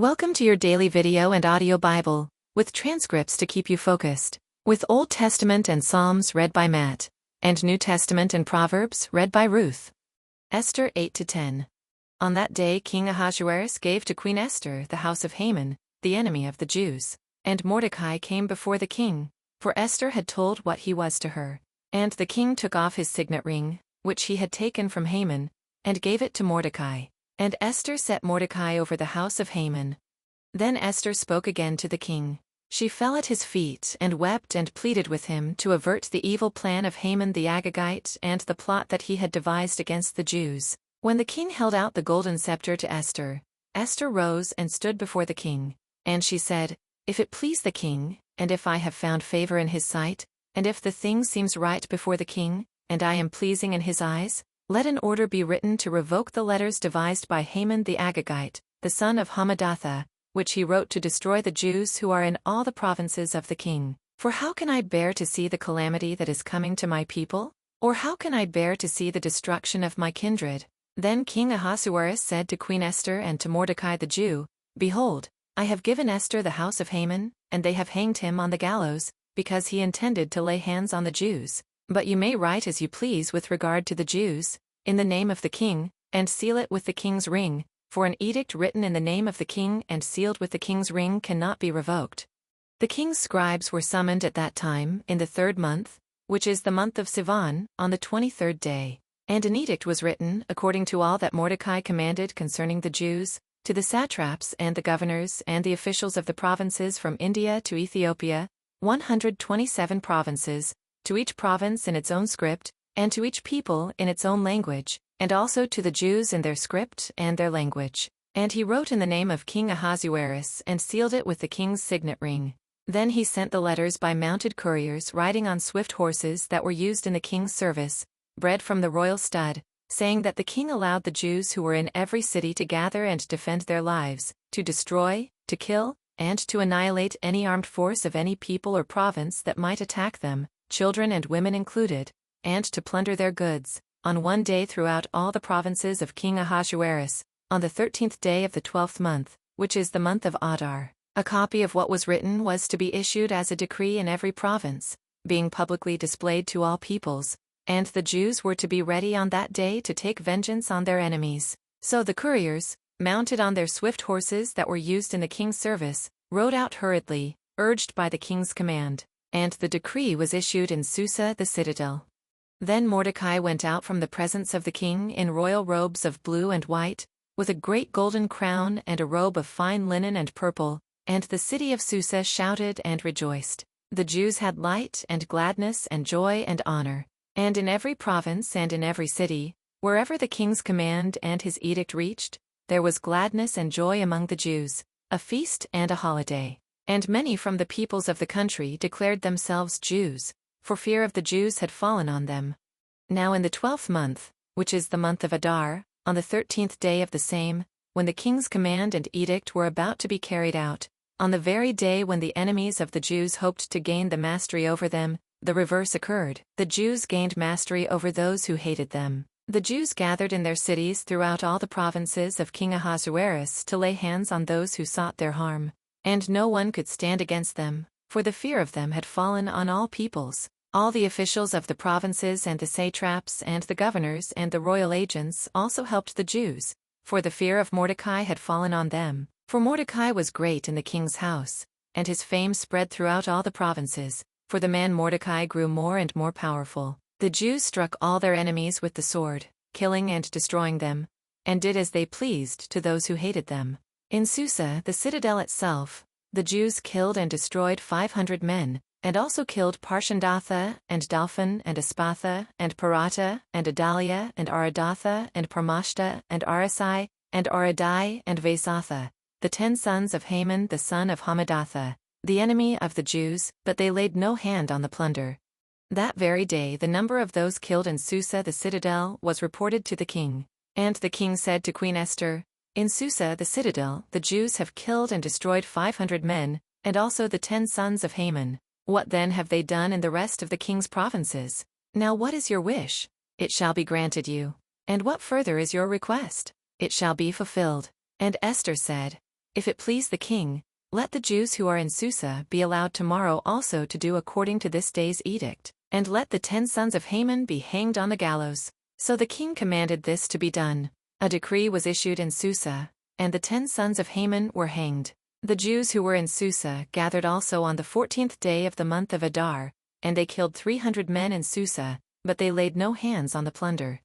Welcome to your daily video and audio Bible, with transcripts to keep you focused, with Old Testament and Psalms read by Matt, and New Testament and Proverbs read by Ruth. Esther 8-10. On that day King Ahasuerus gave to Queen Esther the house of Haman, the enemy of the Jews. And Mordecai came before the king, for Esther had told what he was to her. And the king took off his signet ring, which he had taken from Haman, and gave it to Mordecai. And Esther set Mordecai over the house of Haman. Then Esther spoke again to the king. She fell at his feet and wept and pleaded with him to avert the evil plan of Haman the Agagite and the plot that he had devised against the Jews. When the king held out the golden scepter to Esther, Esther rose and stood before the king. And she said, "If it please the king, and if I have found favor in his sight, and if the thing seems right before the king, and I am pleasing in his eyes, let an order be written to revoke the letters devised by Haman the Agagite, the son of Hammedatha, which he wrote to destroy the Jews who are in all the provinces of the king. For how can I bear to see the calamity that is coming to my people? Or how can I bear to see the destruction of my kindred?" Then King Ahasuerus said to Queen Esther and to Mordecai the Jew, "Behold, I have given Esther the house of Haman, and they have hanged him on the gallows, because he intended to lay hands on the Jews. But you may write as you please with regard to the Jews, in the name of the king, and seal it with the king's ring, for an edict written in the name of the king and sealed with the king's ring cannot be revoked." The king's scribes were summoned at that time in the 3rd month, which is the month of Sivan, on the 23rd day. And an edict was written, according to all that Mordecai commanded concerning the Jews, to the satraps and the governors and the officials of the provinces from India to Ethiopia, 127 provinces, to each province in its own script, and to each people in its own language, and also to the Jews in their script and their language. And he wrote in the name of King Ahasuerus and sealed it with the king's signet ring. Then he sent the letters by mounted couriers riding on swift horses that were used in the king's service, bred from the royal stud, saying that the king allowed the Jews who were in every city to gather and defend their lives, to destroy, to kill, and to annihilate any armed force of any people or province that might attack them, children and women included, and to plunder their goods, on one day throughout all the provinces of King Ahasuerus, on the 13th day of the 12th month, which is the month of Adar. A copy of what was written was to be issued as a decree in every province, being publicly displayed to all peoples, and the Jews were to be ready on that day to take vengeance on their enemies. So the couriers, mounted on their swift horses that were used in the king's service, rode out hurriedly, urged by the king's command. And the decree was issued in Susa the citadel. Then Mordecai went out from the presence of the king in royal robes of blue and white, with a great golden crown and a robe of fine linen and purple, and the city of Susa shouted and rejoiced. The Jews had light and gladness and joy and honor. And in every province and in every city, wherever the king's command and his edict reached, there was gladness and joy among the Jews, a feast and a holiday. And many from the peoples of the country declared themselves Jews, for fear of the Jews had fallen on them. Now in the 12th month, which is the month of Adar, on the 13th day of the same, when the king's command and edict were about to be carried out, on the very day when the enemies of the Jews hoped to gain the mastery over them, the reverse occurred. The Jews gained mastery over those who hated them. The Jews gathered in their cities throughout all the provinces of King Ahasuerus to lay hands on those who sought their harm. And no one could stand against them, for the fear of them had fallen on all peoples. All the officials of the provinces and the satraps and the governors and the royal agents also helped the Jews, for the fear of Mordecai had fallen on them. For Mordecai was great in the king's house, and his fame spread throughout all the provinces. For the man Mordecai grew more and more powerful. The Jews struck all their enemies with the sword, killing and destroying them, and did as they pleased to those who hated them. In Susa, the citadel itself, the Jews killed and destroyed 500 men, and also killed Parshandatha, and Dalphon, and Aspatha, and Parata, and Adalia, and Aradatha, and Parmashta, and Arasai, and Aradai, and Vasatha, the 10 sons of Haman the son of Hammedatha, the enemy of the Jews, but they laid no hand on the plunder. That very day the number of those killed in Susa the citadel was reported to the king. And the king said to Queen Esther, "In Susa the citadel the Jews have killed and destroyed 500 men, and also the 10 sons of Haman. What then have they done in the rest of the king's provinces? Now what is your wish? It shall be granted you. And what further is your request? It shall be fulfilled." And Esther said, If it please the king, let the Jews who are in Susa be allowed tomorrow also to do according to this day's edict, and let the 10 sons of Haman be hanged on the gallows. So the king commanded this to be done. A decree was issued in Susa, and the 10 sons of Haman were hanged. The Jews who were in Susa gathered also on the 14th day of the month of Adar, and they killed 300 men in Susa, but they laid no hands on the plunder.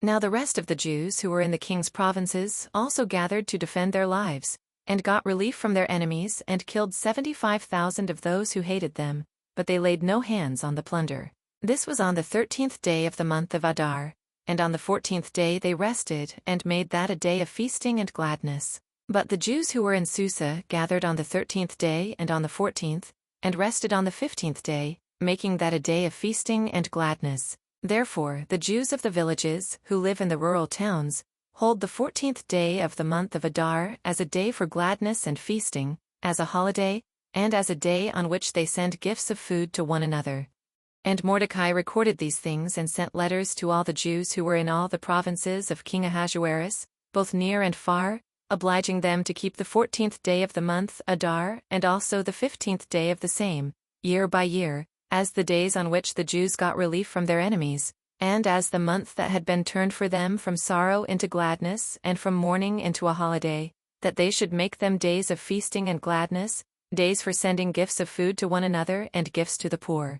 Now the rest of the Jews who were in the king's provinces also gathered to defend their lives, and got relief from their enemies and killed 75,000 of those who hated them, but they laid no hands on the plunder. This was on the 13th day of the month of Adar, and on the 14th day they rested and made that a day of feasting and gladness. But the Jews who were in Susa gathered on the 13th day and on the 14th, and rested on the 15th day, making that a day of feasting and gladness. Therefore the Jews of the villages who live in the rural towns hold the 14th day of the month of Adar as a day for gladness and feasting, as a holiday, and as a day on which they send gifts of food to one another. And Mordecai recorded these things and sent letters to all the Jews who were in all the provinces of King Ahasuerus, both near and far, obliging them to keep the 14th day of the month Adar and also the 15th day of the same, year by year, as the days on which the Jews got relief from their enemies, and as the month that had been turned for them from sorrow into gladness and from mourning into a holiday, that they should make them days of feasting and gladness, days for sending gifts of food to one another and gifts to the poor.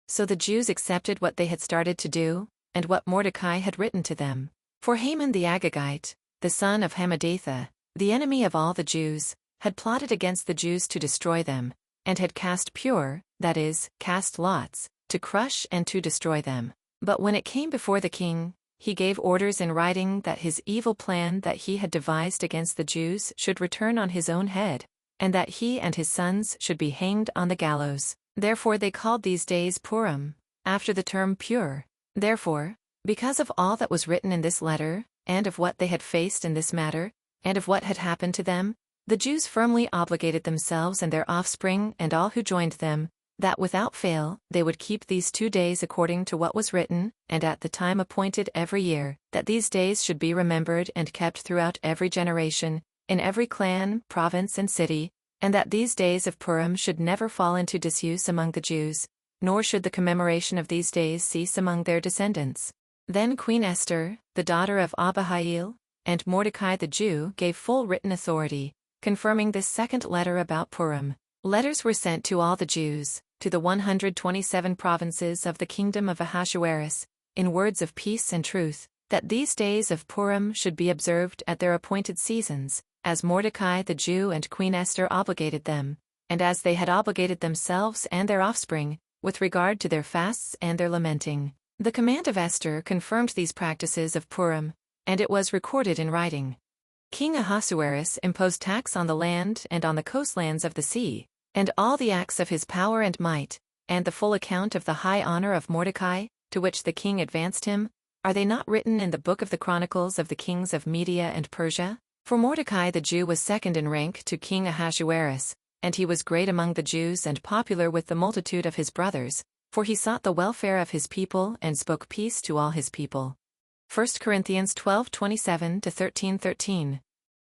So the Jews accepted what they had started to do, and what Mordecai had written to them. For Haman the Agagite, the son of Hammedatha, the enemy of all the Jews, had plotted against the Jews to destroy them, and had cast pure, that is, cast lots, to crush and to destroy them. But when it came before the king, he gave orders in writing that his evil plan that he had devised against the Jews should return on his own head, and that he and his sons should be hanged on the gallows. Therefore they called these days Purim, after the term pure. Therefore, because of all that was written in this letter, and of what they had faced in this matter, and of what had happened to them, the Jews firmly obligated themselves and their offspring and all who joined them, that without fail they would keep these 2 days according to what was written, and at the time appointed every year, that these days should be remembered and kept throughout every generation, in every clan, province and city, and that these days of Purim should never fall into disuse among the Jews, nor should the commemoration of these days cease among their descendants. Then Queen Esther, the daughter of Abihail, and Mordecai the Jew gave full written authority, confirming this second letter about Purim. Letters were sent to all the Jews, to the 127 provinces of the kingdom of Ahasuerus, in words of peace and truth, that these days of Purim should be observed at their appointed seasons, as Mordecai the Jew and Queen Esther obligated them, and as they had obligated themselves and their offspring, with regard to their fasts and their lamenting. The command of Esther confirmed these practices of Purim, and it was recorded in writing. King Ahasuerus imposed tax on the land and on the coastlands of the sea, and all the acts of his power and might, and the full account of the high honor of Mordecai, to which the king advanced him, are they not written in the book of the Chronicles of the kings of Media and Persia? For Mordecai the Jew was second in rank to King Ahasuerus, and he was great among the Jews and popular with the multitude of his brothers, for he sought the welfare of his people and spoke peace to all his people. 1 Corinthians 12:27-13:13.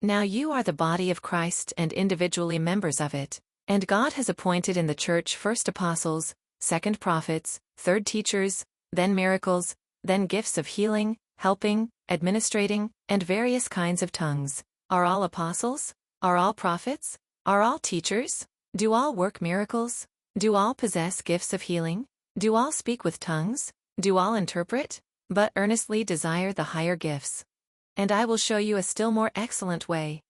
Now you are the body of Christ and individually members of it, and God has appointed in the church first apostles, second prophets, third teachers, then miracles, then gifts of healing, helping, administrating, and various kinds of tongues. Are all apostles? Are all prophets? Are all teachers? Do all work miracles? Do all possess gifts of healing? Do all speak with tongues? Do all interpret? But earnestly desire the higher gifts. And I will show you a still more excellent way.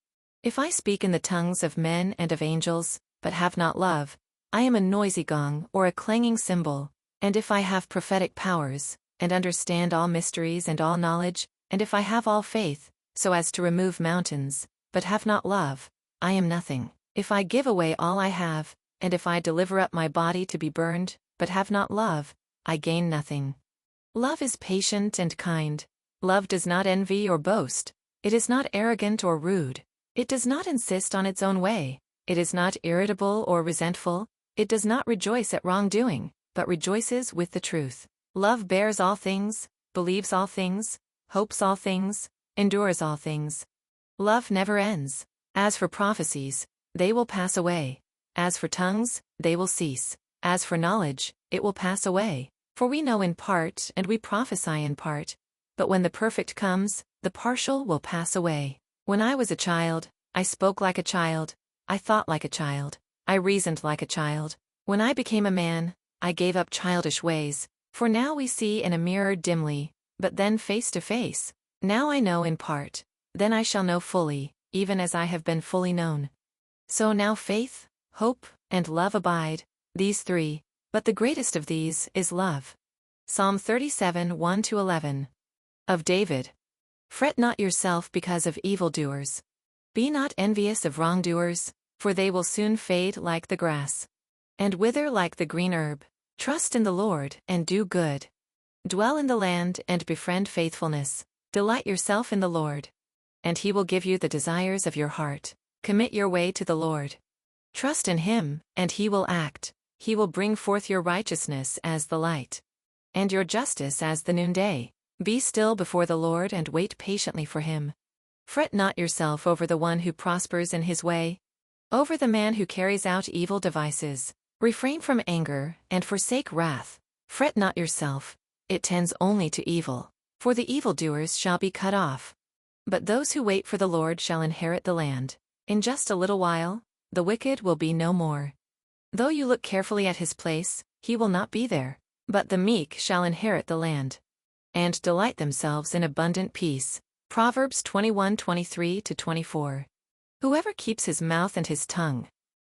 If I speak in the tongues of men and of angels, but have not love, I am a noisy gong or a clanging cymbal. And if I have prophetic powers, and understand all mysteries and all knowledge, and if I have all faith, so as to remove mountains, but have not love, I am nothing. If I give away all I have, and if I deliver up my body to be burned, but have not love, I gain nothing. Love is patient and kind. Love does not envy or boast. It is not arrogant or rude. It does not insist on its own way. It is not irritable or resentful. It does not rejoice at wrongdoing, but rejoices with the truth. Love bears all things, believes all things, hopes all things, endures all things. Love never ends. As for prophecies, they will pass away. As for tongues, they will cease. As for knowledge, it will pass away. For we know in part and we prophesy in part. But when the perfect comes, the partial will pass away. When I was a child, I spoke like a child, I thought like a child, I reasoned like a child. When I became a man, I gave up childish ways. For now we see in a mirror dimly, but then face to face. Now I know in part, then I shall know fully, even as I have been fully known. So now faith, hope, and love abide, these three, but the greatest of these is love. Psalm 37, 1-11. Of David. Fret not yourself because of evildoers. Be not envious of wrongdoers, for they will soon fade like the grass, and wither like the green herb. Trust in the Lord and do good. Dwell in the land and befriend faithfulness. Delight yourself in the Lord, and He will give you the desires of your heart. Commit your way to the Lord. Trust in Him, and He will act. He will bring forth your righteousness as the light, and your justice as the noonday. Be still before the Lord and wait patiently for Him. Fret not yourself over the one who prospers in his way, over the man who carries out evil devices. Refrain from anger and forsake wrath. Fret not yourself, it tends only to evil, for the evildoers shall be cut off. But those who wait for the Lord shall inherit the land. In just a little while, the wicked will be no more. Though you look carefully at his place, he will not be there. But the meek shall inherit the land, and delight themselves in abundant peace. Proverbs 21:23-24. Whoever keeps his mouth and his tongue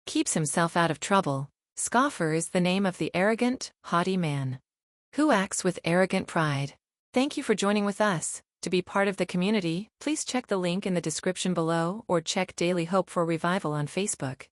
keeps himself out of trouble. Scoffer is the name of the arrogant, haughty man who acts with arrogant pride. Thank you for joining with us. To be part of the community, please check the link in the description below or check Daily Hope for Revival on Facebook.